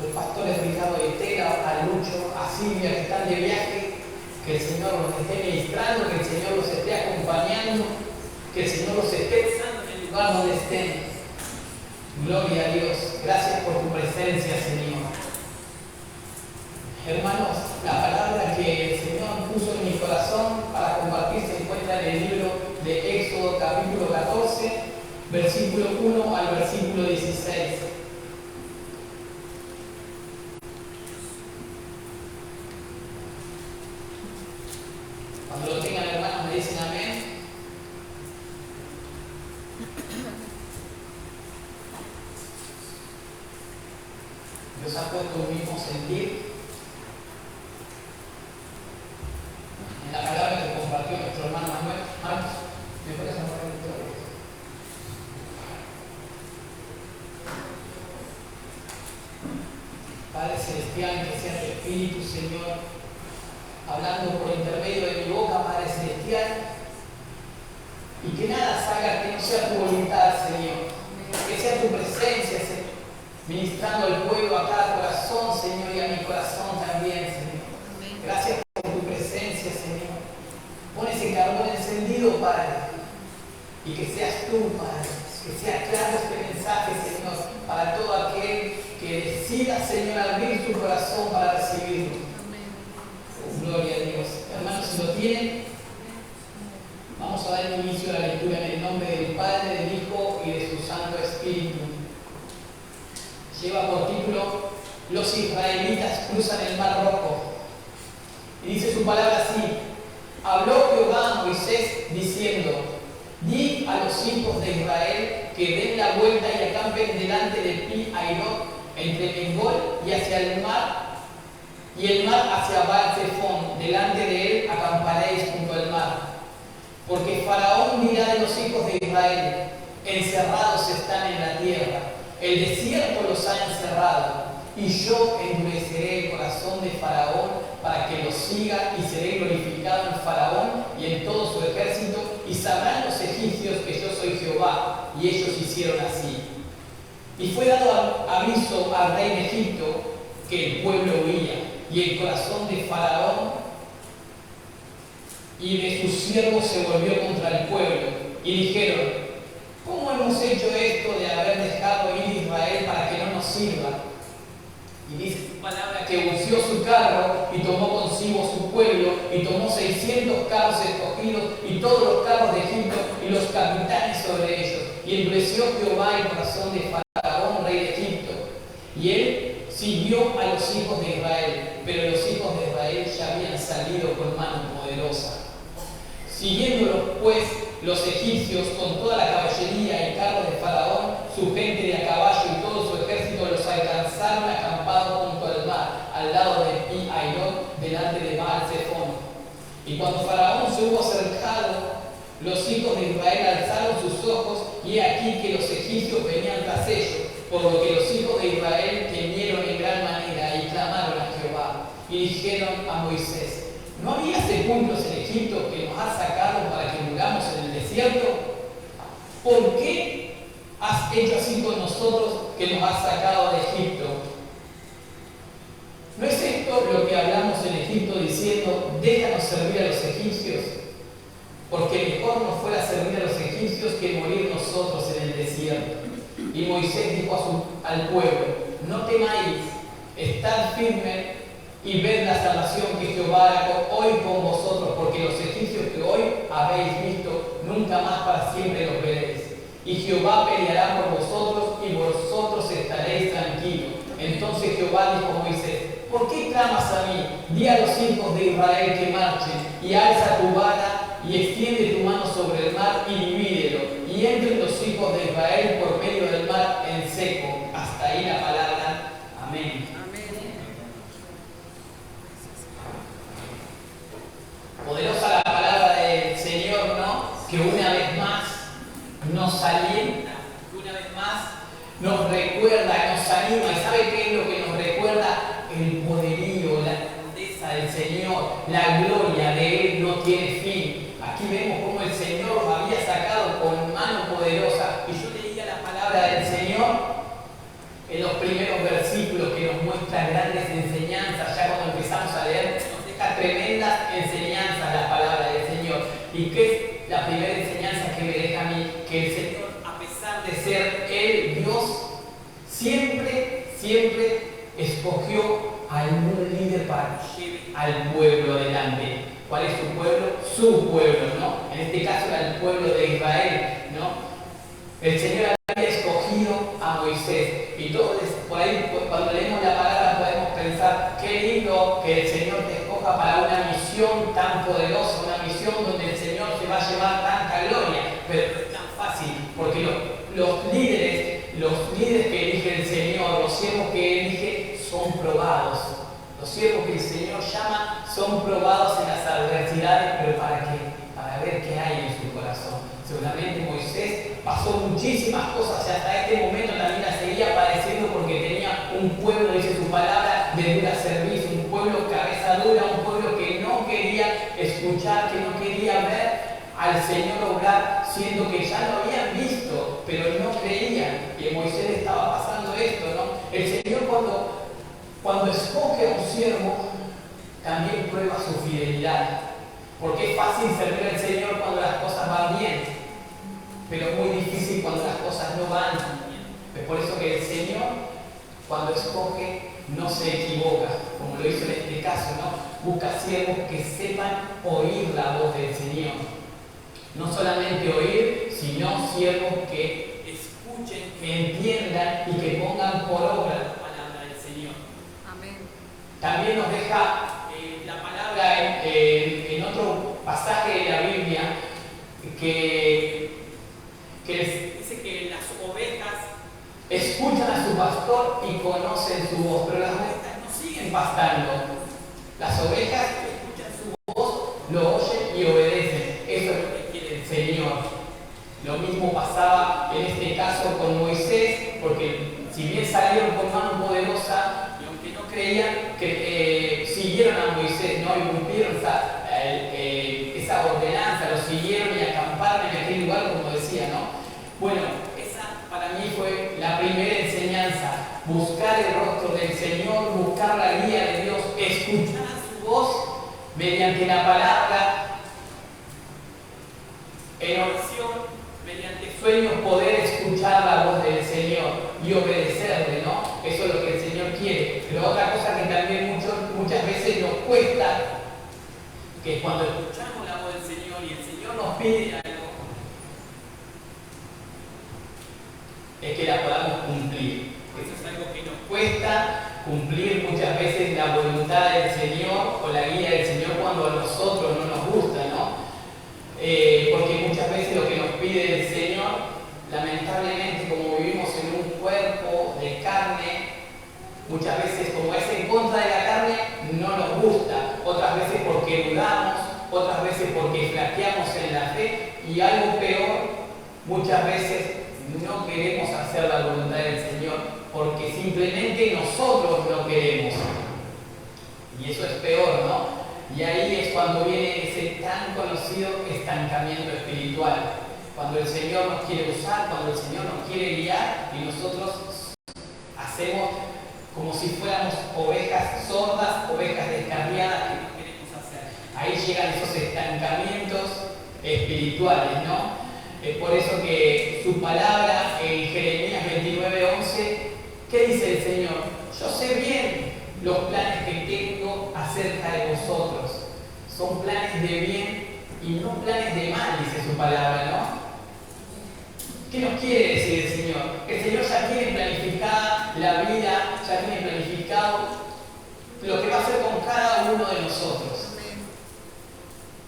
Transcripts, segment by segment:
los pastores Ricardo y Estela, a Lucho, a Silvia que están de viaje, que el Señor los esté ministrando, que el Señor los esté acompañando, que el Señor los esté usando en el lugar donde estén. Gloria a Dios. Gracias por tu presencia, Señor. Hermanos, la palabra que el Señor puso en mi corazón para compartir se encuentra en el libro de Éxodo capítulo 14, versículo 1 al versículo 16. Cuando lo tengan, hermanos, me dicen amén. Dios ha puesto un mismo sentir en la palabra que compartió nuestro hermano Manuel. Marcos, ¿me puedes apagar el micrófono? Padre Celestial, que sea tu Espíritu, Señor, hablando por intermedio de mi boca, Padre Celestial, y que nada salga que no sea tu voluntad, Señor, que sea tu presencia, Señor, ministrando al pueblo, a cada corazón, Señor, y a mi corazón también, Señor. Gracias por tu presencia, Señor. Pon ese carbón encendido, Padre, y que seas tú, Padre, que sea claro este mensaje, Señor, para todo aquel que decida, Señor, abrir su corazón para recibirlo. Gloria a Dios. Hermanos, si lo tienen, vamos a dar inicio a la lectura en el nombre del Padre, del Hijo y de su Santo Espíritu. Lleva por título: Los israelitas cruzan el Mar Rojo. Y dice su palabra así: Habló Jehová a Moisés diciendo: Di a los hijos de Israel que den la vuelta y acampen delante de Pi Hairot, entre Mengol y hacia el mar, y el mar hacia Baal-Zephón. Delante de él acamparéis junto al mar. Porque Faraón dirá de los hijos de Israel: encerrados están en la tierra, el desierto los ha encerrado, y yo endureceré el corazón de Faraón para que los siga, y seré glorificado en Faraón y en todo su ejército, y sabrán los egipcios que yo soy Jehová. Y ellos hicieron así. Y fue dado aviso al rey de Egipto que el pueblo huía, y el corazón de Faraón y de sus siervos se volvió contra el pueblo, y dijeron: ¿cómo hemos hecho esto de haber dejado ir Israel para que no nos sirva? Y dice su palabra que unció su carro y tomó consigo su pueblo, y tomó 600 carros escogidos y todos los carros de Egipto y los capitanes sobre ellos. Y endureció Jehová el corazón de Faraón, rey de Egipto, y él siguió a los hijos de Israel, pero los hijos de Israel ya habían salido con mano poderosa. Siguiéndolos pues los egipcios con toda la caballería y carros de Faraón, su gente de a caballo y todo su ejército, los alcanzaron acampados junto al mar, al lado de Pi Hairot, delante de Baal-Zephón. Y cuando Faraón se hubo acercado, los hijos de Israel alzaron sus ojos, y he aquí que los egipcios venían tras ellos, por lo que los hijos de Israel temieron en gran manera y clamaron a Jehová. Y dijeron a Moisés: ¿no había sepulcros en Egipto que nos has sacado para que muramos en el desierto? ¿Por qué has hecho así con nosotros que nos has sacado de Egipto? ¿No es esto lo que hablamos en Egipto diciendo: déjanos servir a los egipcios? Porque mejor nos fuera servir a los egipcios que morir nosotros en el desierto. Y Moisés dijo al pueblo: no temáis, estad firmes y ved la salvación que Jehová hará hoy con vosotros, porque los egipcios que hoy habéis visto, nunca más para siempre los veréis. Y Jehová peleará por vosotros, y vosotros estaréis tranquilos. Entonces Jehová dijo a Moisés: ¿por qué clamas a mí? Di a los hijos de Israel que marchen, y alza tu vara, y extiende tu mano sobre el mar, y divídelo, y entren los hijos de Israel por medio del mar en seco. Hasta ahí la palabra. Amén. Poderosa la palabra del Señor, ¿no? Que una vez más nos alienta, una vez más nos recuerda, nos anima. ¿Y sabe qué es lo que nos recuerda? El poderío, la grandeza del Señor, la gloria de Él no tiene fin. Aquí vemos cómo el Señor nos había sacado con mano poderosa. Y yo leía la palabra del Señor en los primeros muestra grandes enseñanzas. Ya cuando empezamos a leer, nos deja tremendas enseñanzas la palabra del Señor. ¿Y qué es la primera enseñanza que me deja a mí? Que el Señor, a pesar de ser el Dios, siempre escogió a algún líder para que lleve al pueblo adelante. ¿Cuál es su pueblo? Su pueblo, ¿no? En este caso era el pueblo de Israel, ¿no? El Señor había escogido a Moisés. Y todos por ahí, cuando leemos la palabra, podemos pensar, qué lindo que el Señor te escoja para una misión tan poderosa, una misión donde el Señor se va a llevar tanta gloria. Pero no es tan fácil, porque los líderes que elige el Señor, los siervos que elige, son probados. Los siervos que el Señor llama son probados en las adversidades, pero ¿para qué? Para ver qué hay en su corazón. Seguramente Moisés pasó muchísimas cosas y hasta este momento también la seguía padeciendo porque tenía un pueblo, dice su palabra, de dura servicio, un pueblo cabeza dura, un pueblo que no quería escuchar, que no quería ver al Señor obrar, siendo que ya lo habían visto, pero no creían. Y a Moisés le estaba pasando esto, ¿no? El Señor cuando escoge a un siervo, también prueba su fidelidad. Porque es fácil servir al Señor cuando las cosas van bien, pero es muy difícil cuando las cosas no van bien. Es por eso que el Señor, cuando escoge, no se equivoca, como lo hizo en este caso, ¿no? Busca siervos que sepan oír la voz del Señor. No solamente oír, sino siervos que escuchen, que entiendan y que pongan por obra la palabra del Señor. Amén. También nos deja la palabra en otro pasaje de la Biblia que dice que las ovejas escuchan a su pastor y conocen su voz, pero las ovejas no siguen pastando. Las ovejas escuchan su voz, lo oyen y obedecen. Eso es lo que quiere el Señor. Lo mismo pasaba en este caso con Moisés, porque si bien salieron con mano poderosa, y aunque no creían, que siguieron a Moisés, ¿no? Y cumplieron esa ordenanza, lo siguieron y acamparon en aquel lugar, como decía, ¿no? Bueno, esa para mí fue la primera enseñanza: buscar el rostro del Señor, buscar la guía de Dios, escuchar su voz mediante la palabra, en oración, mediante sueños, poder escuchar la voz del Señor y obedecerle, ¿no? Eso es lo que el Señor quiere. Pero otra cosa que también muchas veces nos cuesta, que es cuando escuchamos la voz del Señor y el Señor nos pide algo, es que la podamos cumplir. Eso es algo que nos cuesta, cumplir muchas veces la voluntad del Señor o la guía del Señor cuando a nosotros no nos gusta, ¿no? Porque muchas veces lo que nos pide el Señor, lamentablemente, como vivimos en un cuerpo de carne, muchas veces como es en contra de la carne, no nos gusta. Otras veces porque dudamos, otras veces porque flaqueamos en la fe, y algo peor, muchas veces no queremos hacer la voluntad del Señor porque simplemente nosotros no queremos. Y eso es peor, ¿no? Y ahí es cuando viene ese tan conocido estancamiento espiritual. Cuando el Señor nos quiere usar, cuando el Señor nos quiere guiar y nosotros hacemos como si fuéramos ovejas sordas, ovejas descarriadas que no queremos hacer. Ahí llegan esos estancamientos espirituales, ¿no? Es por eso que su palabra en Jeremías 29:11, ¿qué dice el Señor? Yo sé bien los planes que tengo acerca de vosotros. Son planes de bien y no planes de mal, dice su palabra, ¿no? ¿Qué nos quiere decir el Señor? El Señor ya tiene planificada la vida, ya tiene planificado lo que va a hacer con cada uno de nosotros.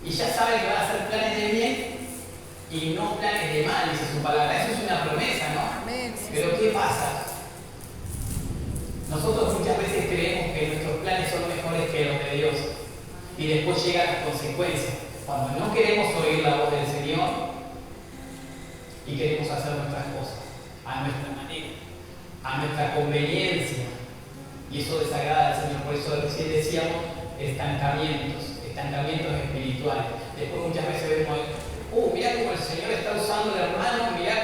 Y ya sabe que van a ser planes de bien y no planes de mal, dice su palabra. Eso es una promesa, ¿no? Pero ¿qué pasa? Nosotros muchas veces creemos que nuestros planes son mejores que los de Dios. Y después llegan las consecuencias. Cuando no queremos oír la voz del Señor y queremos hacer nuestras cosas a nuestra manera, a nuestra conveniencia. Y eso desagrada al Señor. Por eso recién decíamos estancamientos espirituales. Después muchas veces vemos, mirá cómo el Señor está usando al hermano, mirá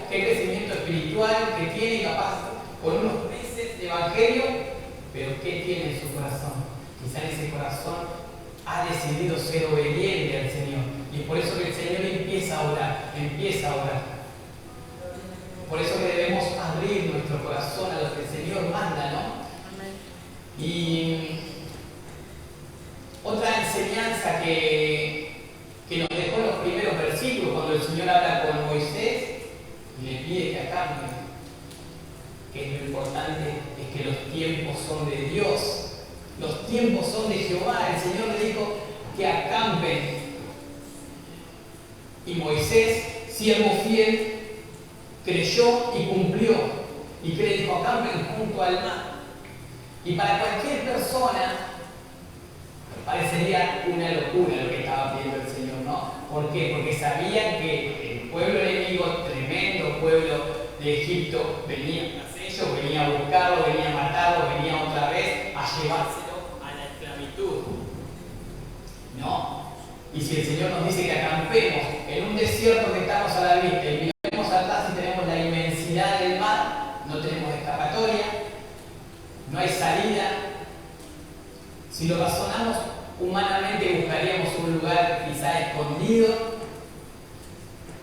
qué crecimiento espiritual que tiene, capaz con unos meses de evangelio pero ¿qué tiene en su corazón? Quizá en ese corazón ha decidido ser obediente al Señor. Y es por eso que el Señor empieza a orar. Por eso que debemos abrir nuestro corazón a lo que el Señor manda, ¿no? Amén. Y otra enseñanza que nos dejó en los primeros versículos, cuando el Señor habla con Moisés y le pide que acampe, que lo importante es que los tiempos son de Dios, los tiempos son de Jehová. El Señor le dijo que acampen. Y Moisés, siervo fiel, creyó y cumplió. ¿Y que le dijo? Acampen junto al mar. Y para cualquier persona parecería una locura lo que estaba pidiendo el Señor, ¿no? ¿Por qué? Porque sabían que el pueblo enemigo, tremendo pueblo de Egipto, venía tras ellos, venía a buscarlo, venía a matarlo, venía otra vez a llevárselo a la esclavitud, ¿no? Y si el Señor nos dice que acampemos en un desierto que estamos a la vista y miramos atrás y tenemos la inmensidad del mar, no tenemos escapatoria, no hay salida. Si lo razonamos humanamente, buscaríamos un lugar quizá escondido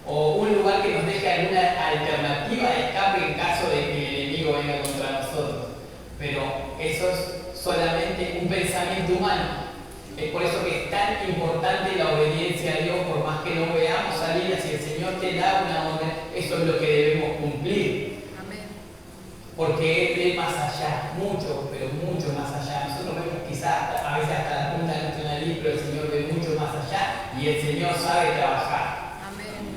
o un lugar que nos deje alguna alternativa de escape en caso de que el enemigo venga contra nosotros. Pero eso es solamente un pensamiento humano. Es por eso que es tan importante la obediencia a Dios, por más que no veamos salidas. Si el Señor te da una orden, eso es lo que debemos cumplir. Amén. Porque Él ve más allá, mucho, pero mucho más allá. Nosotros vemos quizás a veces hasta la punta de nuestra nariz, pero el Señor ve mucho más allá y el Señor sabe trabajar. Amén.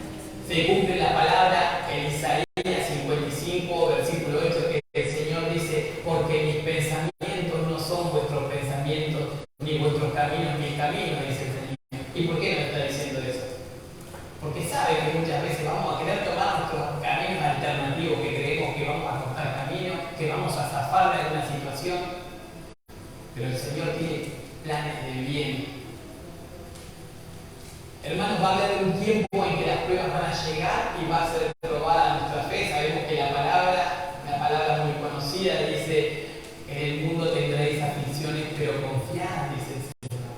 Se cumple la palabra en Isaías 55, versículo 8, que el Señor dice: porque mis pensamientos no son vuestros pensamientos, ni vuestros caminos mis caminos, dice el Señor. ¿Y por qué nos está diciendo eso? Porque sabe que muchas veces vamos a querer tomar nuestros caminos alternativos, que creemos que vamos a cortar camino, que vamos a zafar de alguna situación. Pero el Señor tiene planes de bien. Hermanos, va a haber un tiempo en que las pruebas van a llegar y va a ser probada nuestra fe. Sabemos que la palabra muy conocida, dice: en el mundo tendréis aflicciones, pero confiad, dice el Señor,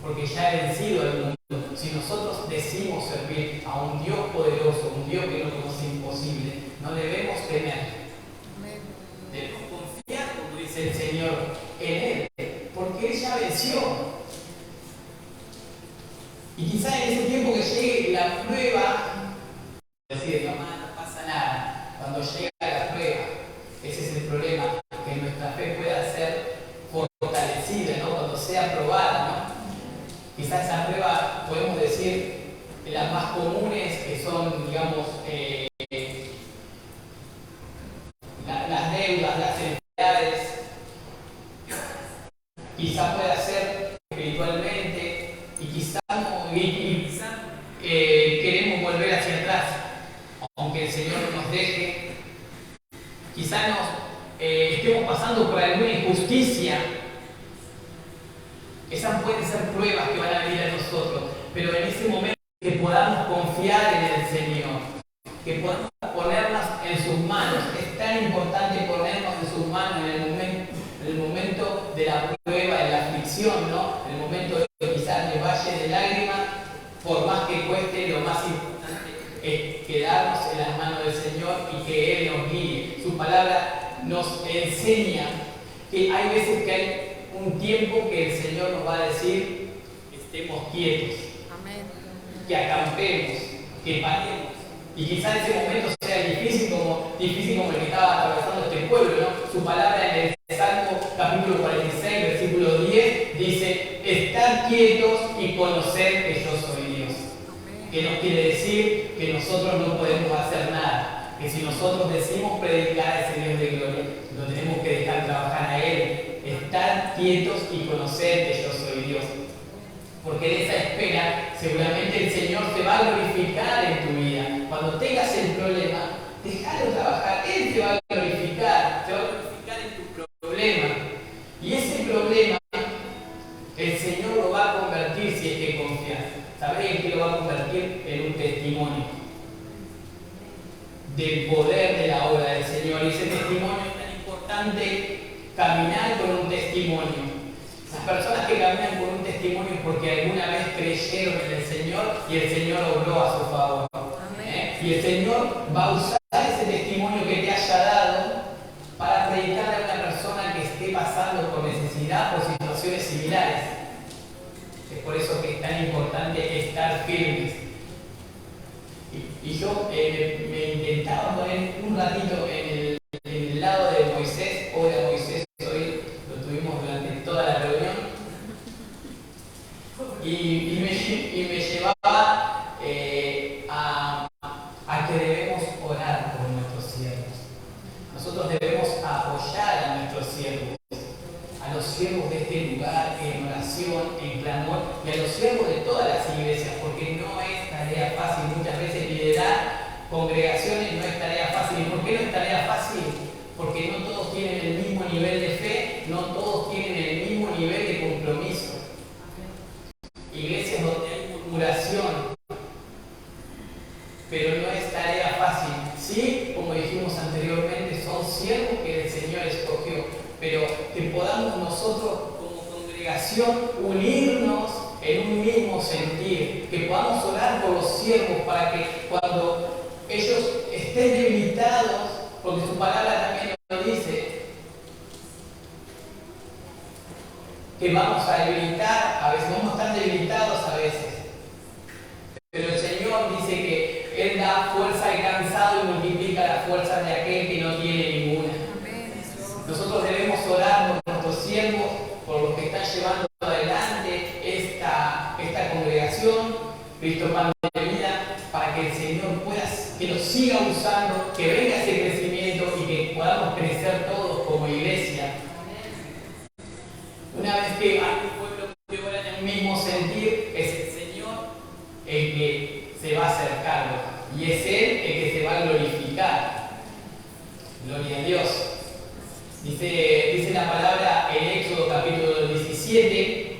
porque ya he vencido el mundo. Si nosotros decimos servir a un Dios poderoso, un Dios que no conoce imposible, no debemos temer. Debemos confiar, como dice el Señor, en Él, porque Él ya venció. Y quizá en ese tiempo que llegue la prueba, decir: mamá, no pasa nada. Cuando llega la prueba, ese es el problema, que nuestra fe pueda ser fortalecida, ¿no? Cuando sea probada, ¿no? Quizás esa prueba, podemos decir, las más comunes, que son, digamos, las deudas, las enfermedades. Quizás pueda ser espiritualmente, y quizás queremos volver hacia atrás, aunque el Señor nos deje. Quizás estemos pasando por alguna injusticia. Esas pueden ser pruebas que van a venir a nosotros, pero en ese momento que podamos confiar en el Señor, que podamos ponernos en sus manos. Es tan importante ponernos en sus manos en el momento de la prueba, de la aflicción, ¿no? En el momento de quizás de valle de lágrimas. Por más que cueste, lo más importante es quedarnos en las manos del Señor y que Él nos guíe. Su palabra nos enseña que hay veces que hay un tiempo que el Señor nos va a decir: estemos quietos. Amén. Que acampemos, que paremos. Y quizás ese momento sea difícil como el que estaba atravesando este pueblo, ¿no? Su palabra en el Salmo capítulo 46, versículo 10, dice: estad quietos y conocer que yo soy Dios. Que nos quiere decir que nosotros no podemos hacer nada, que si nosotros decimos predicar a ese Dios de gloria, lo tenemos que dejar trabajar a Él. Estar quietos y conocer que yo soy Dios. Porque en esa espera seguramente el Señor te va a glorificar en tu vida. Cuando tengas el problema, déjalo trabajar. Él te va a glorificar en tu problema. Y ese problema el Señor lo va a convertir, si es que confías. ¿Sabes en qué lo va a convertir? En un testimonio del poder de la obra del Señor. Y ese testimonio es tan importante. Caminar con testimonio. Las personas que caminan con un testimonio porque alguna vez creyeron en el Señor y el Señor obró a su favor. Y el Señor va a usar ese testimonio que te haya dado para predicarle a una persona que esté pasando por necesidad o situaciones similares. Es por eso que es tan importante estar firmes. Y yo me intentaba poner un ratito en el lado de Moisés. Pobre Moisés, hoy lo tuvimos durante toda la reunión. Y me llevaba a que debemos orar por nuestros siervos. Nosotros debemos apoyar a nuestros siervos, a los siervos de este lugar, en oración, en clamor, y a los siervos de todas las iglesias, porque no es tarea fácil. Muchas veces liderar congregaciones no es tarea fácil. ¿Y por qué no es tarea fácil? Porque no todos tienen el mismo nivel de fe, no todos tienen el mismo nivel de compromiso. Iglesias donde hay murmuración, pero no es tarea fácil. Sí, como dijimos anteriormente, son siervos que el Señor escogió, pero que podamos nosotros como congregación unirnos en un mismo sentir, que podamos orar por los siervos para que cuando ellos estén debilitados, porque su palabra también lo dice, que vamos a debilitar, a veces vamos a estar debilitados a veces, pero el Señor dice que Él da fuerza al cansado y multiplica la fuerza de aquel que no tiene ninguna. Nosotros debemos orar por nuestros siervos, por los que están llevando adelante esta congregación, Cristo Pan de Vida, para que el Señor pueda, que nos siga usando, que venga ese crecimiento y que podamos crecer todos como iglesia. Una vez que hay un pueblo que ora en un mismo sentir, es el Señor el que se va a hacer cargo y es Él el que se va a glorificar. Gloria a Dios. Dice la palabra en Éxodo capítulo 17,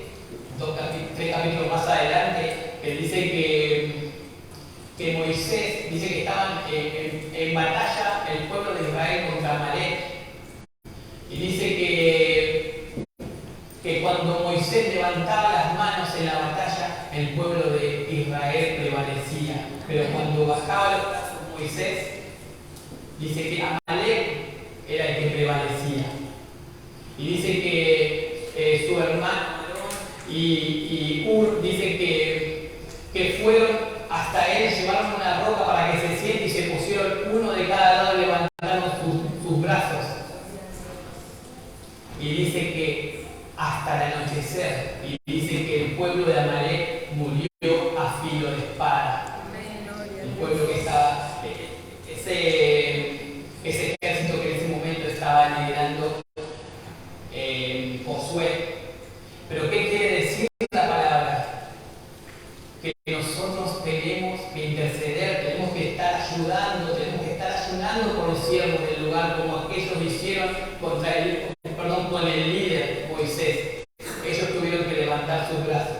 3 capítulos más adelante, que dice que Moisés, dice que estaban en batalla el pueblo de Israel contra Amalek. Y dice que cuando Moisés levantaba las manos en la batalla, el pueblo de Israel prevalecía. Pero cuando bajaba los brazos Moisés, dice que Amalek era el que prevalecía. Y dice que su hermano y Ur, dice que fueron hasta él, llevaron una roca para que se siente y se pusieron uno de cada lado y levantaron sus brazos. Y dice que hasta el anochecer, y dice que el pueblo de Amalek murió a filo de espada. El pueblo que estaba, ese ejército que en ese momento estaba liderando Josué. Pero ¿qué quiere decir la palabra? Que nosotros tenemos que interceder, tenemos que estar ayudando, tenemos que estar ayunando por los siervos del lugar, como aquellos hicieron con el líder Moisés. Ellos tuvieron que levantar sus brazos.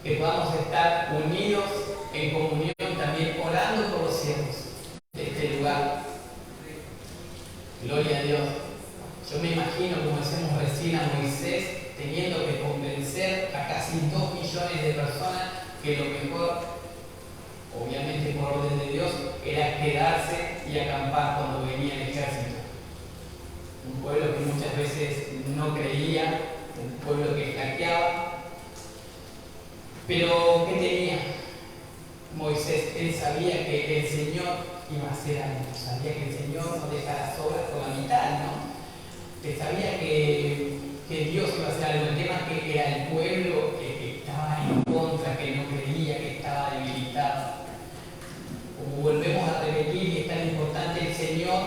Que podamos estar unidos en comunión, también orando por los siervos de este lugar. Gloria a Dios. Yo me imagino, como decíamos recién, a Moisés teniendo que convencer a casi 2 millones de personas que lo mejor, obviamente por orden de Dios, era quedarse y acampar cuando venía el ejército. Un pueblo que muchas veces no creía, un pueblo que flaqueaba. Pero ¿qué tenía Moisés? Él sabía que el Señor iba a hacer algo, sabía que el Señor no dejara las obras por la mitad, ¿no? Que sabía que Dios iba a hacer algo. El tema es que era el pueblo que estaba en contra, que no creía, que estaba debilitado. Como volvemos a repetir, y es tan importante, el Señor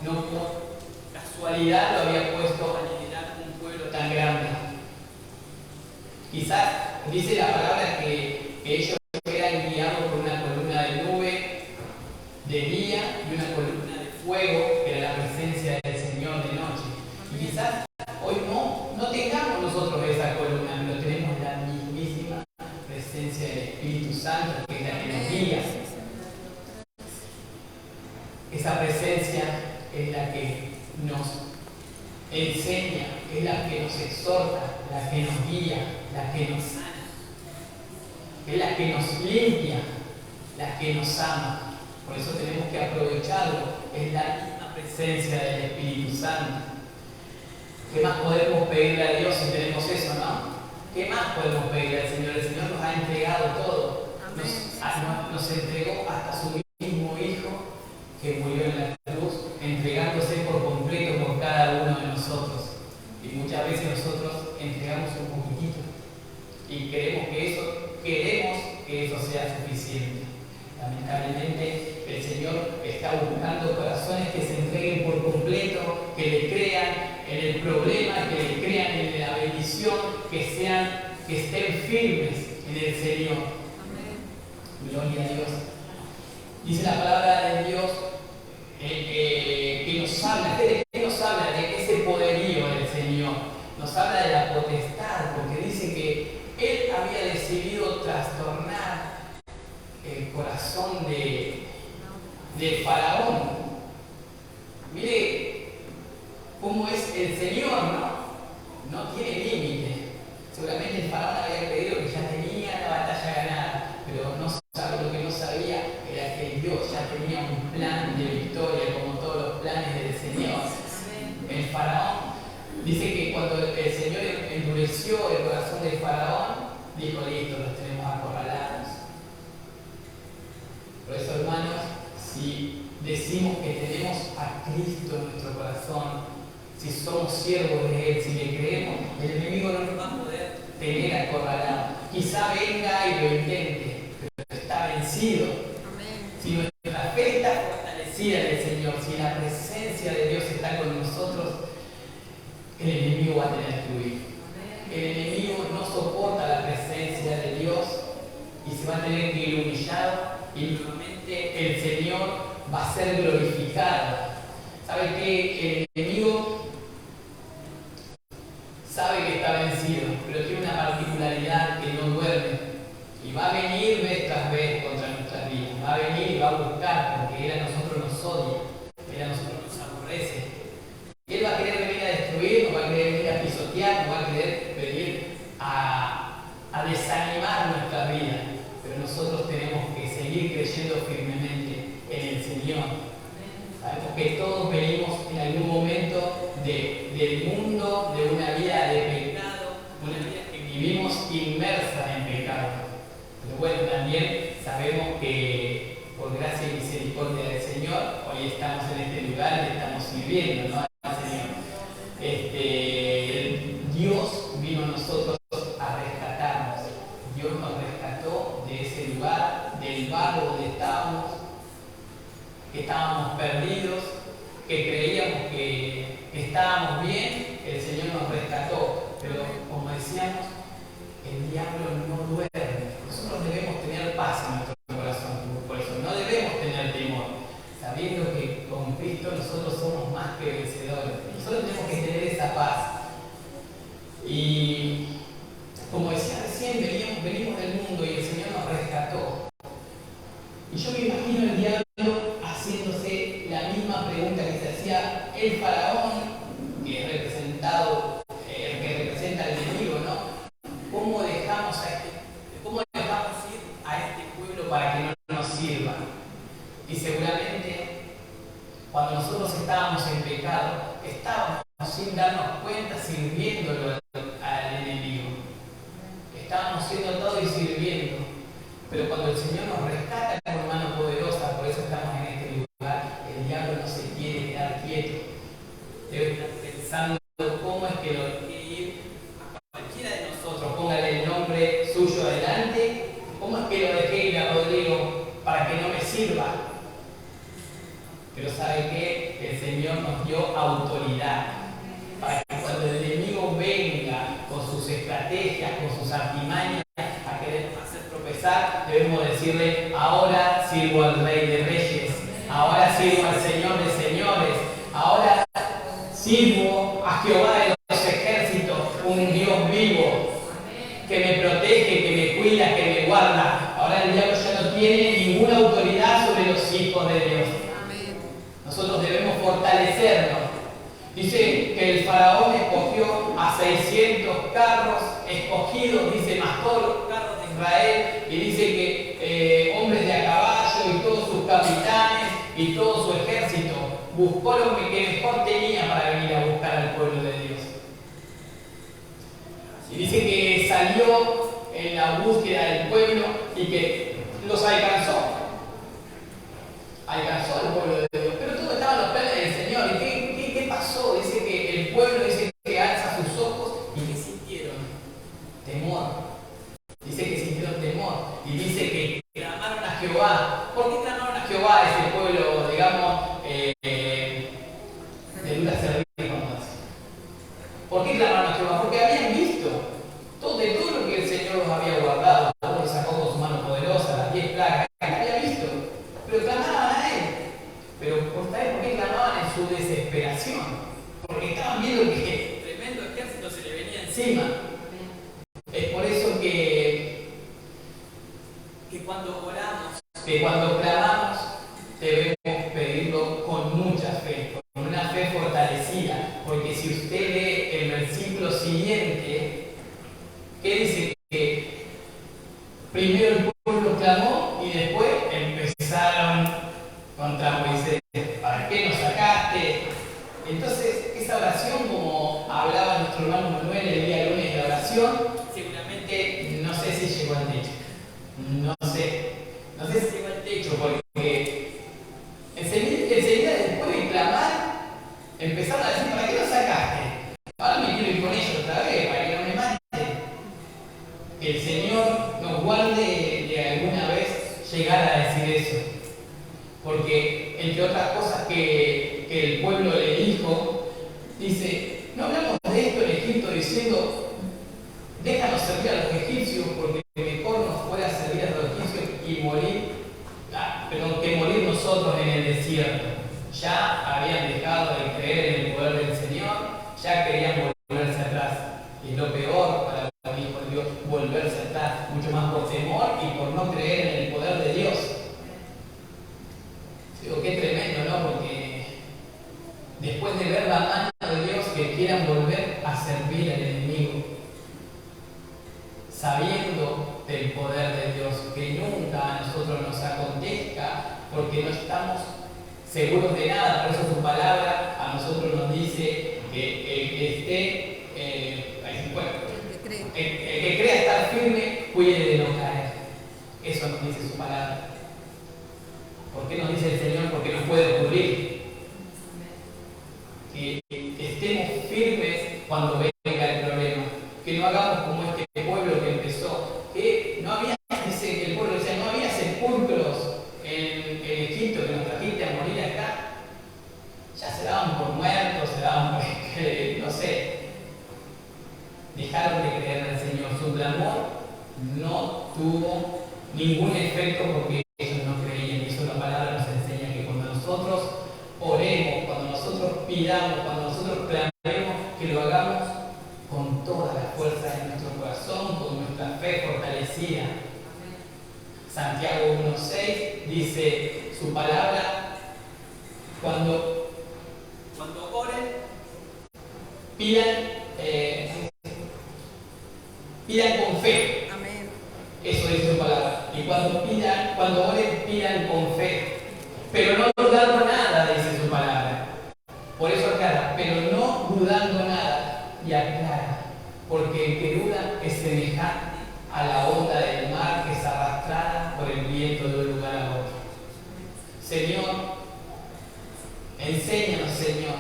no por casualidad lo había puesto a liderar un pueblo tan grande. Quizás dice la palabra que ellos eran guiados por una columna de nube de día y una columna de fuego, que era la presencia del Señor de noche. Y quizás hoy no tengamos nosotros esa columna, pero tenemos la mismísima presencia del Espíritu Santo, que es la que nos guía. Esa presencia es la que nos enseña enseña, es la que nos exhorta, la que nos guía, la que nos sana, es la que nos limpia, la que nos ama. Por eso tenemos que aprovecharlo, es la misma presencia del Espíritu Santo. ¿Qué más podemos pedirle a Dios si tenemos eso, no? ¿Qué más podemos pedirle al Señor? El Señor nos ha entregado todo. Nos entregó hasta su mismo Hijo, que murió en la cruz, entregándose por completo por cada uno de nosotros. Y muchas veces nosotros entregamos un poquitito y queremos que eso sea suficiente. Lamentablemente el Señor está buscando corazones que se entreguen por completo, que le crean en el problema, que le crean en la bendición, que estén firmes en el Señor. Amén. Gloria a Dios. Dice la palabra de Dios que nos habla, ¿de qué nos habla? De ese poderío del Señor. Nos habla de la potestad, porque dice que Él había decidido trastornar el corazón del faraón. Mire cómo es el Señor, ¿no? No tiene límite. Seguramente el faraón había creído que ya tenía la batalla ganada, pero no sabe, lo que no sabía era que Dios ya tenía un plan de victoria, como todos los planes del Señor. El faraón dice que cuando el Señor endureció el corazón del faraón, dijo: listo, los tenemos acorralados. Por eso, hermanos, si decimos que tenemos a Cristo en nuestro corazón, si somos siervos de Él, si le creemos, el enemigo no nos va a poder tener acorralado. Quizá venga y lo intente, pero está vencido. Amén. Si nuestra fe está fortalecida en el Señor, si la presencia de Dios está con nosotros, el enemigo va a tener que huir. El enemigo no soporta la presencia de Dios y se va a tener que ir humillado, y nuevamente el Señor va a ser glorificado. ¿Sabe qué? El enemigo sabe que está vencido, pero tiene una particularidad, que no duerme. Y va a venir vez tras vez contra nuestras vidas. Va a venir y va a buscar, porque Él a nosotros nos odia, Él a nosotros nos aborrece. Y Él va a querer venir a destruir, nos va a querer venir a pisotear, nos va a querer venir a desanimar nuestra vida. Pero nosotros tenemos que seguir creyendo firmemente en el Señor. Sabemos que todos venimos en algún momento del mundo, de una vida de pecado, una vida que vivimos inmersa en pecado. Pero bueno, también sabemos que por gracia y misericordia del Señor, hoy estamos en este lugar y estamos sirviendo, ¿no?, al Señor. Dios vino a nosotros a rescatarnos. Dios nos rescató de ese lugar, del barro donde estábamos, que estábamos perdidos, que creíamos que estábamos bien. El Señor nos rescató, pero como decíamos, el diablo no duerme. Nosotros debemos tener paz en nuestro corazón, por eso no debemos tener temor, sabiendo que con Cristo nosotros somos más que vencedores. Nosotros tenemos que tener esa paz. Y como decía recién, venimos del mundo y el Señor nos rescató. Y yo me imagino el diablo haciéndose la misma pregunta que se hacía el faraón, que es representado, que representa al enemigo, ¿no? ¿Cómo dejamos ir a este pueblo para que no nos sirva? Y seguramente cuando nosotros estábamos en pecado, estábamos sin darnos cuenta sirviéndolo al enemigo. Estábamos haciendo todo y sirviendo. Pero cuando el Señor nos rescata con mano poderosa, por eso estamos en este lugar, el diablo no se quiere quedar quieto. Debe estar pensando cómo es que lo quiere ir a cualquiera de nosotros. Póngale el nombre suyo adelante. ¿Cómo es que lo dejé ir a Rodrigo para que no me sirva? Pero ¿sabe qué? El Señor nos dio autoridad para que cuando el enemigo venga con sus estrategias, con sus artimañas, a querer hacer tropezar, debemos decirle: ahora sirvo al Rey de Reyes, ahora sirvo al Señor de Señores, ahora sirvo a Jehová de los ejércitos, un Dios vivo, que me protege, que me cuida, que me guarda. Ahora el diablo ya no tiene ninguna autoridad sobre los hijos de Dios. Nosotros debemos fortalecernos. Dice que el faraón escogió 600 carros escogidos, dice, más todos los carros de Israel, y dice que hombres de a caballo y todos sus capitanes y todo su ejército, buscó lo que mejor tenía para venir a buscar al pueblo de Dios. Y dice que salió en la búsqueda del pueblo y que los alcanzó. Alcanzó al pueblo de Dios. Pero todo estaba en los planes del Señor. ¿Y qué pasó? Dice que el pueblo dice que alza sus ojos y que sintieron temor. Dice que sintieron temor. Y dice que clamaron a Jehová. ¿Por qué clamaron a Jehová ese pueblo, digamos, de duras cerviz? ¿Por qué clamaron a Jehová? Porque habían visto de todo lo que el Señor los había guardado. Todo lo sacó con su mano poderosa, las 10 plagas. Había visto. Pero clamaban a Él. Pero ¿sabes por qué clamaban en su desesperación? Porque estaban viendo que tremendo ejército se le venía encima. Es por eso que cuando oramos, que cuando clamamos, debemos pedirlo con mucha fe, con una fe fortalecida. Porque si usted lee el versículo siguiente, que dice que primero el pueblo clamó y después empezaron contra Moisés. ¿Para qué nos sacaste? Entonces, esa oración, como hablaba nuestro hermano Manuel el día lunes de la oración, seguramente no sé si llegó al techo. No sé si llegó al techo, porque enseguida después de clamar, empezaron a decir, ¿para qué nos sacaste? Ahora me quiero ir con ellos otra vez, para que no me maten. Que el Señor nos guarde de alguna vez llegar a decir eso. Porque, entre otras cosas que el pueblo le dijo, dice, no hablamos de esto en Egipto diciendo, déjanos servir a los egipcios porque mejor nos fuera servir a los egipcios y morir, que morir nosotros en el desierto. Ya habían dejado de creer en el poder del Señor, ya querían volverse atrás. Y es lo peor para el Hijo de Dios, volverse atrás, mucho más por temor y por no creer en el poder de Dios. Digo, qué tremendo, ¿no? Porque después de ver la mano de Dios, que quieran volver a servir al enemigo, sabiendo del poder de Dios, que nunca a nosotros nos acontezca, porque no estamos seguros de nada. Por eso su palabra a nosotros nos dice que el que esté, el que crea estar firme, cuide de no caer. Eso nos dice su palabra. ¿Por qué nos dice el Señor? Porque nos puede ocurrir. Que estemos firmes cuando venga el problema. Que no hagamos como este pueblo que empezó. Que no había, dice que el pueblo decía, no había sepulcros en Egipto que nos trajiste a morir acá. Ya se daban por muertos, se daban por, no sé. Dejaron de creer en el Señor. Su clamor no tuvo ningún efecto porque ellos no creían. Y eso la palabra nos enseña que cuando nosotros oremos, cuando nosotros pidamos, cuando nosotros clamemos, que lo hagamos con toda la fuerza de nuestro corazón, con nuestra fe fortalecida. Santiago 1:6 dice su palabra, cuando oren, pidan con fe. Amén. Eso dice su palabra. Y cuando oren, pidan con fe. Pero no dudando nada, dice su palabra. Por eso aclara, pero no dudando nada. Y aclara, porque el que duda es semejante a la onda del mar que es arrastrada por el viento de un lugar a otro. Señor, enséñanos, Señor.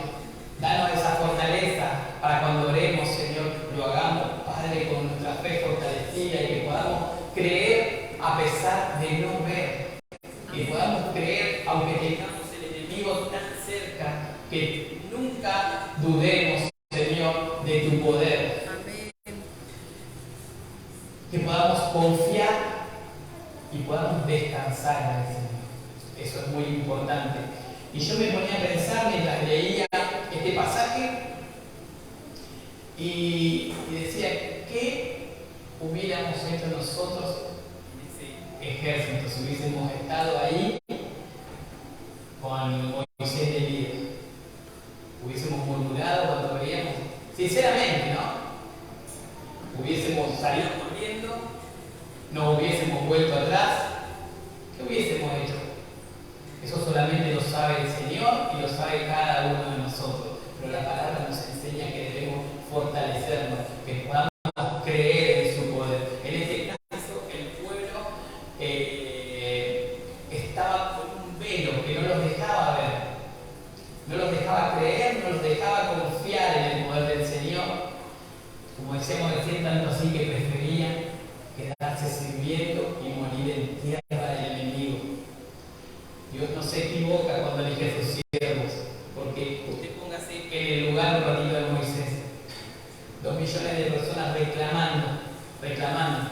Danos esa fortaleza para cuando oremos, Señor, lo hagamos, Padre, con nuestra fe fortalecida y que podamos creer a pesar de no ver. Que podamos creer aunque tengamos el enemigo tan cerca, que nunca dudemos, Señor, de tu poder. Amén. Que podamos confiar y podamos descansar en el Señor. Eso es muy importante. Y yo me ponía a pensar mientras leía este pasaje y decía, ¿qué hubiéramos hecho nosotros en ese ejército si hubiésemos estado ahí con Moisés de líder? Hubiésemos murmurado cuando veíamos, sinceramente, ¿no? hubiésemos salido corriendo, no hubiésemos vuelto atrás, ¿qué hubiésemos hecho? Eso solamente lo sabe el Señor y lo sabe cada uno de nosotros. Pero la palabra nos enseña que debemos fortalecernos, que podamos creer en su poder. En este caso, el pueblo estaba con un velo que no los dejaba ver, no los dejaba creer, no los dejaba confiar en el poder del Señor. Como decíamos recién, tanto así que preferían quedarse sirviendo y morir en tierra del enemigo. Dios no se equivoca cuando elige a sus siervos, porque usted póngase en el lugar un ratito de Moisés. 2 millones de personas reclamando.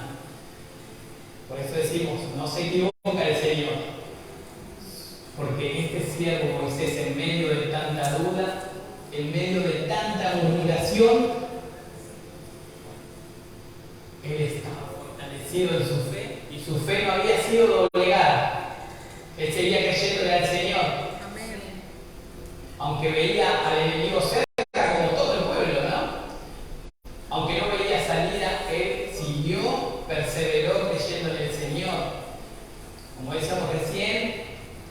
Por eso decimos, no se equivoca el Señor. Porque este siervo Moisés, en medio de tanta duda, en medio de tanta murmuración, él estaba fortalecido en su fe y su fe no había sido doblegada. Él seguía creyéndole al Señor. Amén. Aunque veía al enemigo cerca, como todo el pueblo, ¿no? Aunque no veía salida, él siguió, perseveró creyéndole al Señor. Como decíamos recién,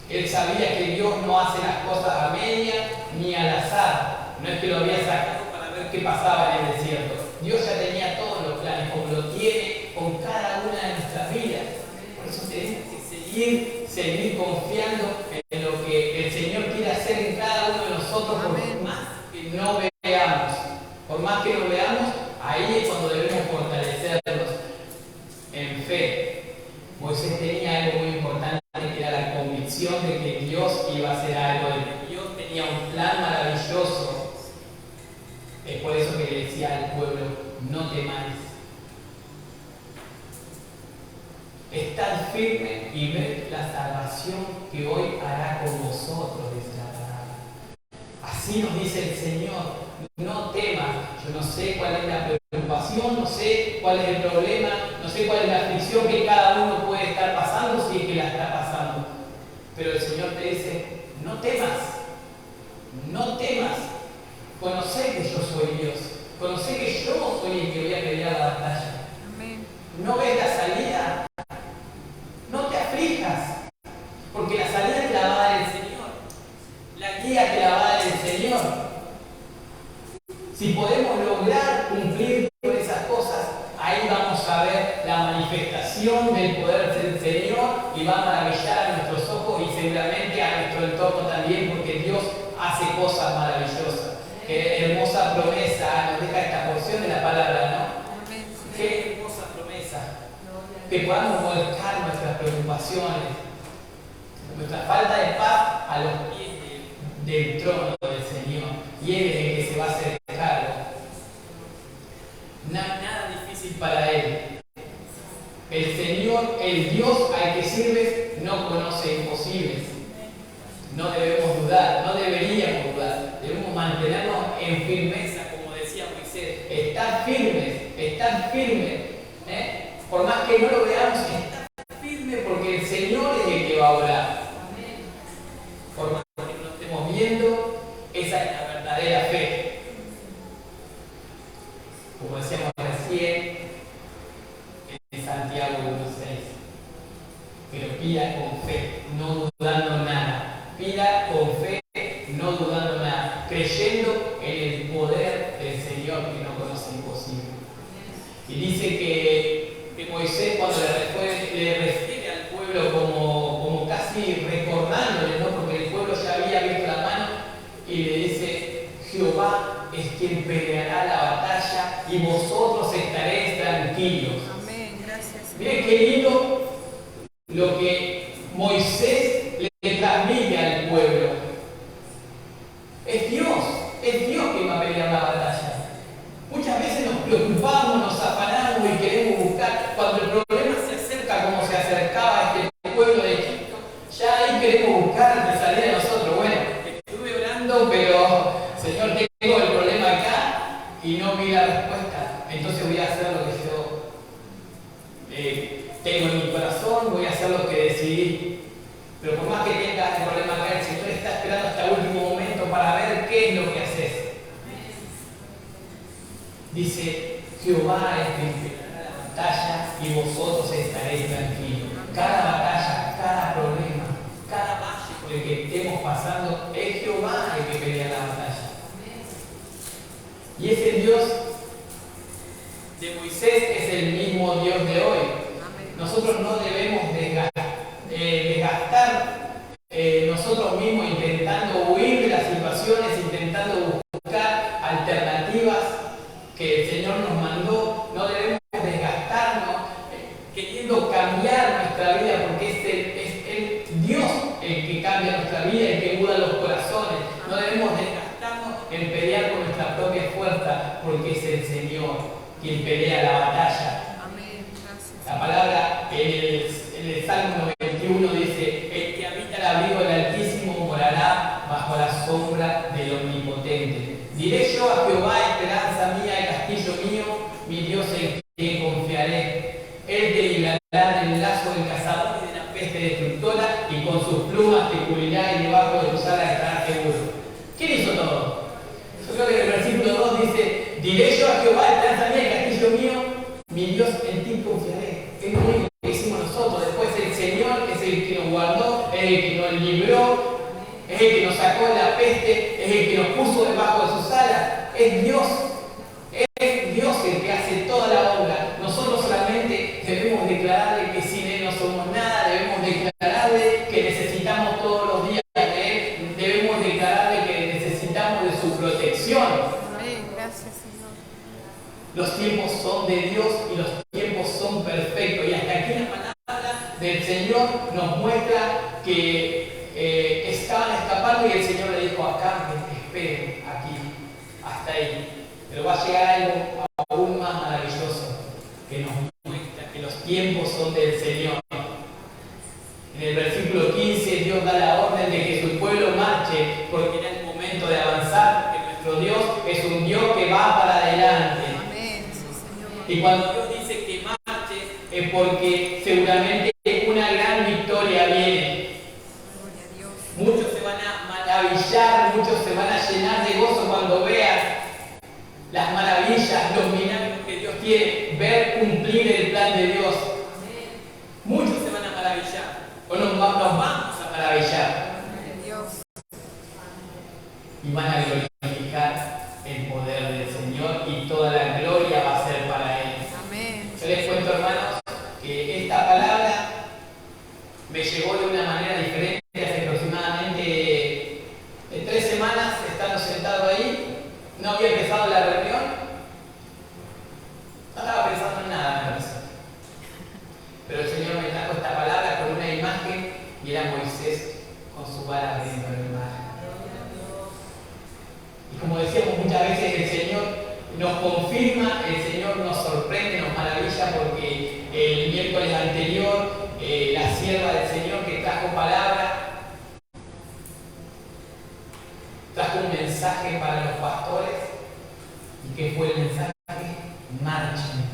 él sabía que Dios no hace las cosas a media ni al azar. No es que lo había sacado para ver qué pasaba en el desierto. Dios ya tenía todos los planes, como lo tiene con cada una de nuestras vidas. Por eso tenemos que seguir confiando en lo que el Señor quiere hacer en cada uno de nosotros, por más que no veamos. Por más que no veamos, ahí es cuando debemos fortalecernos en fe. Moisés tenía algo muy importante, que era la convicción de que Dios iba a hacer algo, de que Dios tenía un plan maravilloso. Es por eso que le decía al pueblo, no temáis. Estad firme y ved la salvación que hoy hará con vosotros, dice la palabra. Así nos dice el Señor, no temas. Yo no sé cuál es la preocupación, no sé cuál es el problema, no sé cuál es la aflicción que cada uno puede estar pasando, si es que la está pasando. Pero el Señor te dice, no temas, no temas. Conocé que yo soy Dios, conocé que yo soy el que voy a pelear la batalla. Amén. ¿No ves la salida? No te aflijas, porque la salida te la va a dar el Señor, la guía te la va a dar el Señor. Si podemos lograr cumplir con esas cosas, ahí vamos a ver la manifestación del poder del Señor y va a maravillar a nuestros ojos y seguramente a nuestro entorno también, porque Dios hace cosas maravillosas. Qué hermosa promesa nos deja esta porción de la palabra, ¿no? Qué hermosa promesa. Que podamos volcar nuestras preocupaciones, nuestra falta de paz a los pies del trono del Señor. Y Él es el que se va a hacer cargo. Nada difícil para Él. El Señor, el Dios al que sirves, no conoce imposibles. No debemos dudar, no deberíamos dudar. Debemos mantenernos en firmeza, como decía Moisés. Estar firmes. Por más que no lo veamos, estar firme porque el Señor es el que va a obrar. Por más que no lo estemos viendo, esa es la verdadera fe. Como decíamos recién en Santiago 1:6. Pero pida con fe, no dudando nada. Pida con fe, no dudando nada. Creyendo en el poder del Señor que no conoce imposible. Y dice que Moisés, cuando le refiere al pueblo como casi recordándole, ¿no? Porque el pueblo ya había visto la mano, y le dice, Jehová es quien peleará la batalla y vosotros estaréis tranquilos. Amén, gracias. Miren qué lindo lo que Moisés le transmite al pueblo. Es Dios quien va a pelear la batalla. Muchas veces nos preocupamos, nos afanamos y queremos buscar, cuando el problema se acerca como se acercaba este pueblo de Egipto, ya ahí queremos buscar la salida de nosotros. Bueno, estuve orando, pero Señor, tengo el problema acá y no vi la respuesta. Entonces voy a hacer lo que yo tengo en mi corazón, voy a hacer lo que decidí. Pero por más que tengas el problema acá, el Señor está esperando hasta el último momento para ver qué es lo que haces. Dice, Jehová es quien peleará la batalla y vosotros estaréis tranquilos. Cada batalla, cada problema, cada valle por el que estemos pasando, es Jehová el que pelea la batalla. Y ese Dios de Moisés es el mismo Dios de hoy. Nosotros no debemos desgastar nosotros mismos intentando huir de las situaciones, intentando buscar alternativas que el Señor nos mandó. No debemos desgastarnos queriendo cambiar nuestra vida, porque es el Dios el que cambia nuestra vida, el que muda los corazones. No debemos desgastarnos en pelear con nuestra propia fuerza, porque es el Señor quien pelea la batalla. Amén. Gracias. La palabra en el Salmo 91 dice: el que habita el abrigo del Altísimo morará bajo la sombra del Omnipotente. Diré yo a Jehová, esperanza mía y castillo mío, mi Dios en quien confiaré. Él te librará del lazo del cazador y de la peste destructora, y con sus plumas te cubrirá, y debajo de tus alas estarás seguro. ¿Quién hizo todo? Yo creo que en el versículo 2 dice: diré yo a Jehová, esperanza mía y castillo mío, mi Dios en ti confiaré. Es lo único que hicimos nosotros. Después el Señor es el que nos guardó, es el que nos libró, es el que nos sacó de la peste, es el que nos puso debajo de sus alas. Es Dios el que hace toda la obra. Nosotros solamente debemos declararle que sin Él no somos nada, debemos declararle que necesitamos todos los días de Él, debemos declararle que necesitamos de su protección. Amén. Gracias, Señor. Los tiempos son de Dios y los tiempos son perfectos. Y hasta aquí la palabra del Señor nos muestra que estaban escapando y el Señor le dijo: acá, esperen aquí, hasta ahí. Pero va a llegar algo aún más maravilloso, que nos muestra que los tiempos son del Señor. En el versículo 15 Dios da la orden de que su pueblo marche, porque era el momento de avanzar, porque nuestro Dios es un Dios que va para adelante. Amén. Sí, Señor. Y cuando Dios dice que marche, es porque seguramente una gran victoria viene. Gloria a Dios. Muchos se van a maravillar, muchos se van a llenar de gozo cuando vean las maravillas, los milagros que Dios quiere ver cumplir el plan de Dios. Muchos se van a maravillar, o nos vamos a maravillar. Gloria a Dios. Y van a glorificar el poder del Señor, y toda la gloria va a ser para Él. Amén. Yo les cuento, hermanos, que esta palabra me llegó de una manera diferente hace aproximadamente 3 semanas, estando sentado ahí. No había empezado la reunión, no estaba pensando en nada, me parece. Pero el Señor me trajo esta palabra con una imagen, y era Moisés con su vara dentro del mar. Y como decíamos muchas veces, el Señor nos confirma, el Señor nos sorprende, nos maravilla, porque el miércoles anterior la sierva del Señor que trajo palabra, trajo un mensaje para los pastores. ¿Y qué fue el mensaje? Marchen,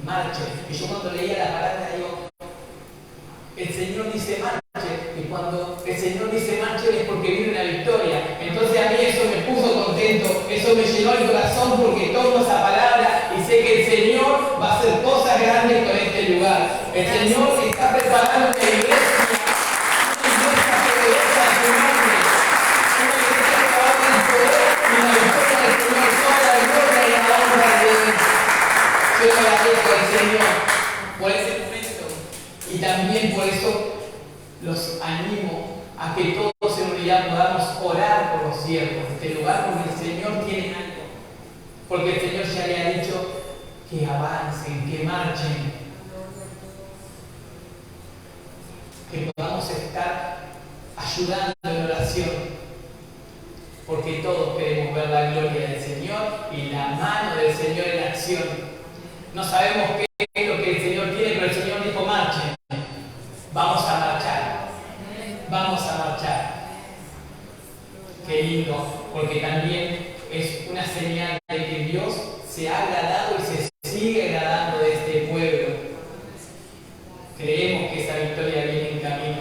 marchen. Y yo cuando leía la palabra digo: el Señor dice marchen, y cuando el Señor dice marchen es porque viene una victoria. Entonces a mí eso me puso contento, eso me llenó el corazón, porque tomo esa palabra y sé que el Señor va a hacer cosas grandes con este lugar. El Señor está preparando una iglesia que obedece a su nombre, una iglesia que va a tener poder y la victoria del Señor, toda la gloria y la honra de Dios. Yo le agradezco al Señor por ese momento, y también por eso los animo a que todos en unidad podamos orar por los siervos de este lugar, porque el Señor tiene algo, porque el Señor ya le ha dicho que avancen, que marchen, que podamos estar ayudando en oración, porque todos queremos ver la gloria del Señor y la mano del Señor en acción. No sabemos qué es lo que el Señor quiere, pero el Señor dijo: marchen. Vamos a marchar. Vamos a marchar. Qué lindo, porque también es una señal de que Dios se ha agradado y se sigue agradando de este pueblo. Creemos que esa victoria viene en camino,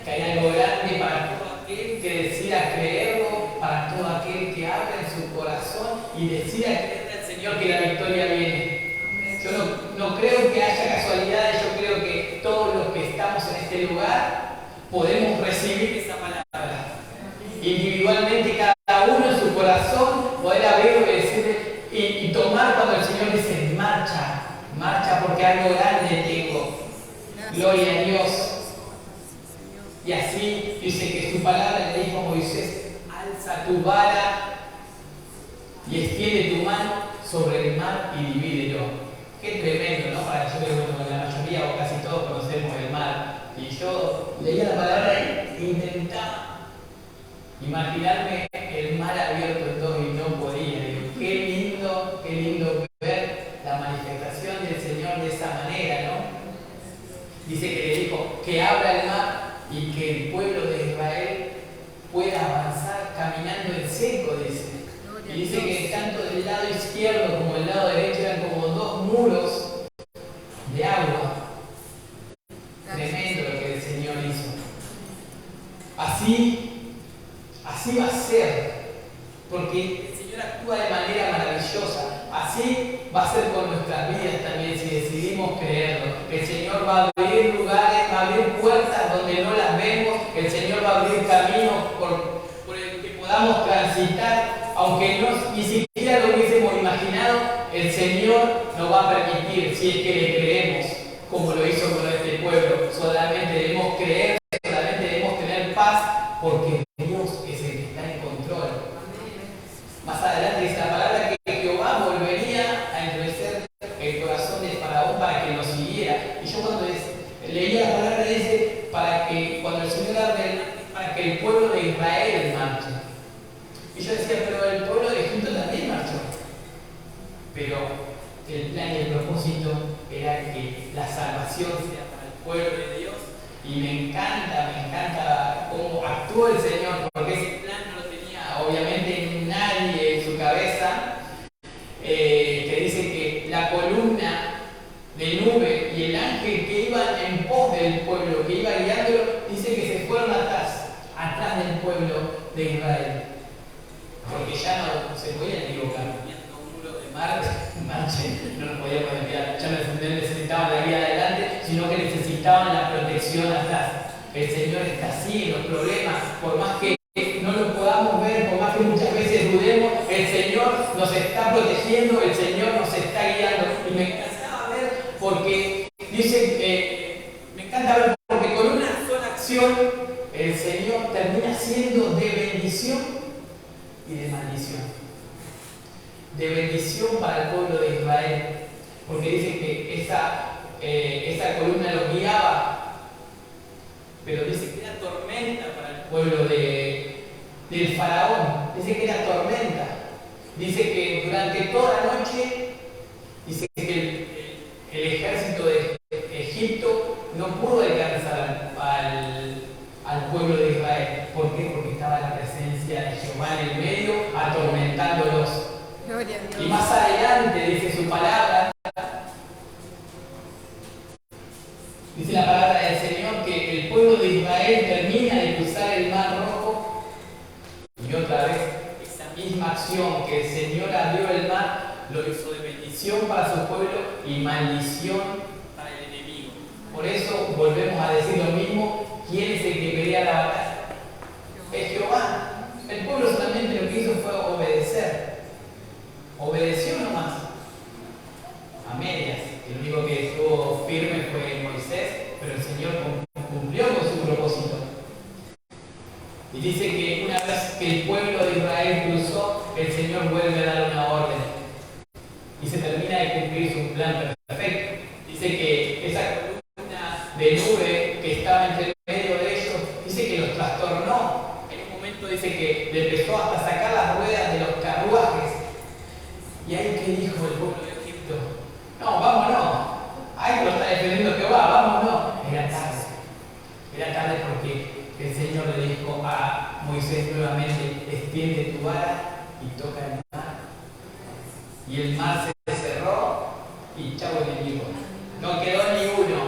que hay algo grande para todo aquel que decida creerlo, para todo aquel que abra en su corazón y decida creerle al Señor Señor, que la victoria viene. Yo no creo que haya casualidades, yo creo que todos los que estamos en este lugar podemos recibir esa palabra. Individualmente, cada uno en su corazón, poder abrirlo y decirle, y tomar cuando el Señor dice, marcha, marcha porque algo grande tengo. Gloria a Dios. Y así dice que su palabra le dijo a Moisés, alza tu vara y extiende tu mano sobre el mar y divídelo. Qué tremendo, ¿no? Para yo creo que la mayoría o casi todos conocemos el mar. Y yo leía la palabra e intentaba imaginarme el mar abierto en dos y no podía. Digo, qué lindo ver la manifestación del Señor de esa manera, ¿no? Dice que le dijo que abra el mar y que el pueblo de Israel pueda avanzar caminando en seco, dice. Y dice que tanto del lado izquierdo como del lado derecho eran como dos muros de agua. Tremendo lo que el Señor hizo. Así va a ser, porque el Señor actúa de manera maravillosa. Así va a ser con nuestras vidas también, si decidimos creerlo. El Señor va a abrir lugares, va a abrir puertas donde no las vemos. El Señor va a abrir caminos por el que podamos transitar, aunque ni siquiera lo hubiésemos imaginado. El Señor nos va a permitir, si es que le creemos, como lo hizo con este pueblo. Solamente debemos creer, solamente debemos tener paz, porque Dios es el que está en control. Más adelante dice la palabra que Jehová volvería a endurecer el corazón de Faraón para que lo siguiera. Y yo cuando leía la palabra dice, para que cuando el Señor abre, para que el pueblo de Israel marche. Y yo decía, pero el pueblo de Egipto también marchó. Pero el plan y el propósito era que la salvación sea para el pueblo de Dios. Y me encanta cómo actuó el Señor, porque ese plan no lo tenía obviamente nadie en su cabeza. Que dice que la columna de nube y el ángel que iban en pos del pueblo, que iba guiándolo, dice que se fueron atrás del pueblo de Israel. Porque ya no se podían equivocar. Tenían un muro de mar, no nos podíamos enviar. Ya no necesitaban la guía adelante, sino que necesitaban la protección atrás. El Señor está así en los problemas, por más que no lo podamos ver, por más que muchas veces dudemos, el Señor nos está protegiendo, el Señor nos está guiando. Y me encantaba ver, porque dice, me encanta ver porque con una sola acción el Señor termina siendo de bendición y de maldición. De bendición para el pueblo de Israel, porque dice que esa columna los guiaba, pero dice que era tormenta para el pueblo del faraón. Dice que era tormenta. Dice que durante toda la noche, dice que el ejército de Egipto no pudo alcanzar al pueblo de Israel. ¿Por qué? Porque estaba la presencia de Jehová en el medio, atormentándolos. Gloria a Dios. Y más adelante dice su palabra, dice la palabra del Señor, que el pueblo de Israel termina de cruzar el mar rojo, y otra vez esa misma acción que el Señor abrió el mar, lo hizo de bendición para su pueblo y maldición para el enemigo. Por eso volvemos a decir lo mismo: ¿quién es el que pelea la batalla? Es Jehová. El pueblo solamente lo que hizo fue obedecer. Obedeció nomás, a medias. El único que estuvo firme fue Moisés, pero el Señor cumplió con su propósito. Y dice que una vez que el pueblo de Israel cruzó, el Señor vuelve a dar una orden y se termina de cumplir su plan perfecto. Dice que esa columna de nube que estaba entre medio de ellos, dice que los trastornó. En un momento dice que le empezó hasta sacar las ruedas de los carruajes. Y ahí que dijo el pueblo de Egipto: no, vámonos, ahí lo está defendiendo Jehová, vámonos. Era tarde porque el Señor le dijo a Moisés nuevamente: extiende tu vara y toca el mar. Y el mar se cerró y chau enemigo. No quedó ni uno.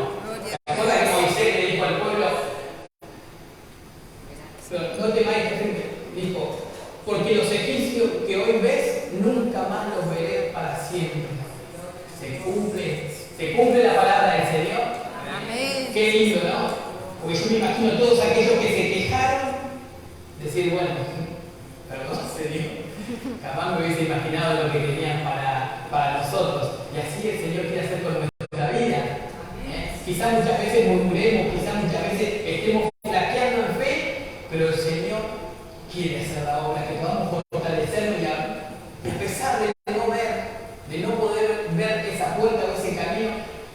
¿Te acuerdas que Moisés le dijo al pueblo? No temáis, dijo, porque los egipcios que hoy ves, nunca más los veré para siempre. siempre. Se cumple la palabra del Señor. Amén. Qué lindo, ¿no? Porque yo me imagino a todos aquellos que se quejaron, decir, bueno, perdón, Señor, jamás me hubiese imaginado lo que tenían para nosotros. Y así el Señor quiere hacer con nuestra vida. Quizás muchas veces murmuremos, quizás muchas veces estemos flaqueando en fe, pero el Señor quiere hacer la obra, que podamos fortalecernos y a pesar de no poder ver esa puerta o ese camino,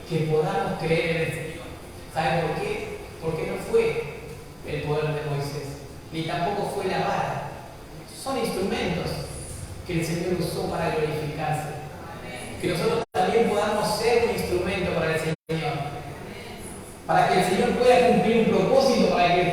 que podamos creer en el Señor. ¿Saben por qué? Porque no fue el poder de Moisés, ni tampoco fue la vara. Son instrumentos que el Señor usó para glorificarse. Que nosotros también podamos ser un instrumento para el Señor. Para que el Señor pueda cumplir un propósito, para que el